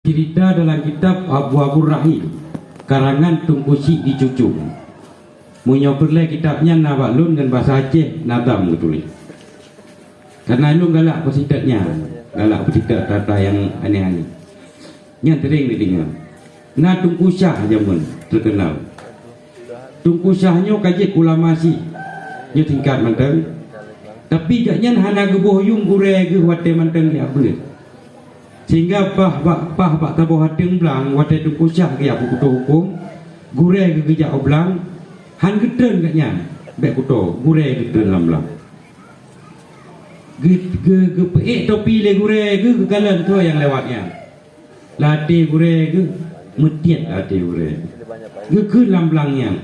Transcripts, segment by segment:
Cerita dalam kitab Abwaabur Rahim karangan Tunku Syek Dicucung. Munyo perle kitabnya nawaklun dengan bahasa Aceh nadam tulis. Karena lu galak posidatnya, galak posidat kata yang aneh-aneh. Yang sering didengar. Nah Tunku Syah jamun terkenal. Tunku Syahnya kaji kulamasi, nya tingkat manteng. Tapi jaknya hana gebohyung gure ge wate manteng dia boleh. Sehingga bah tabuh hateng belang wate Tunku Syah ke aku kutu hukum gure ge gejak oblang han geden katnya bek kutu gure geden lam ge peik topi le gure ge galan tu yang lewatnya lati gure ge metiat lati gure ge ke lam belangnya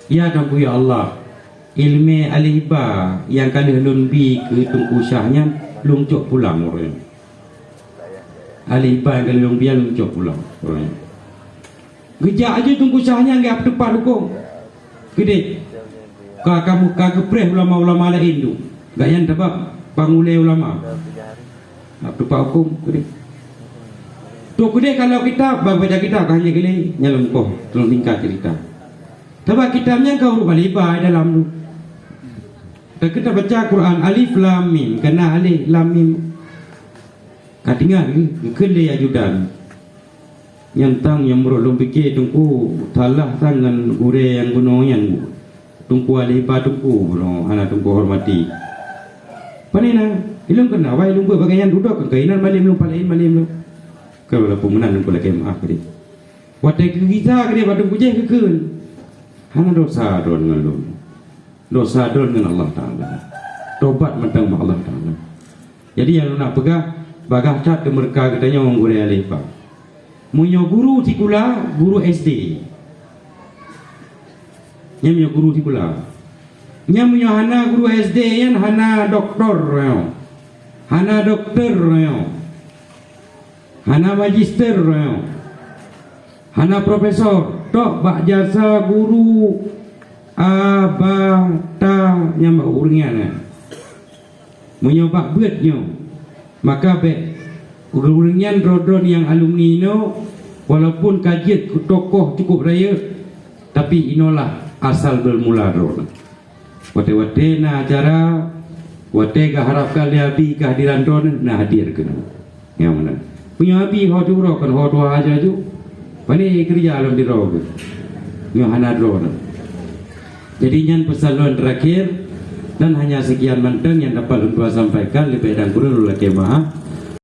ya Tuhanku ya Allah ilmu alihba yang kali lun bi ke Tunku Syahnya lungcok pulang orang alihba yang kali lun bi lungcok pulang orang gejak aja Tunku Syahnya enggak tepat hukum gede kamu kagepreh ulama-ulama lain tu enggak yang sebab pangulai ulama tepat hukum gede tu gede kalau kita baca kitab hanya gini nyalum kau tolong tingkat cerita sebab kitabnya kau alihba dalam tu. Dan kita baca Quran alif lam mim kena alif lam mim katingan kele ajudan nyantang yang merolong fikir tungku talah tangan gure yang gunongan tungku alif ba tungku no ana tungku hormati panina ilung kena wai ilung bagaian duduk kainan malim lu palain malim lu kalau pemenan lu lagi maaf dia watai kita gede badung kuje kekeun hana dosa don ngalun dosa dengan Allah Ta'ala tobat mentang Allah Ta'ala jadi yang nak pegah bagah cat ke mereka katanya orang guru alifah munyo guru tikula guru SD nyamyo guru tikula nyamyo hana guru SD yan hana doktor hana dokter hana magister hana profesor tok bak jasa guru abata nyambak uringan menyobak beutnya maka be uringan rodon yang alumni no walaupun kajian tokoh cukup raya tapi inolah asal bermula rodon wate-wate na acara wate ga harapkan liabi kehadiran don na hadir kena yang mana punya abi ho juro kan ho dua aja ju pani kerja alam di rogo nyo hana rodon. Jadinya pesan terakhir dan hanya sekian manteng yang dapat untuk sampaikan lebih dan kurang oleh kemah.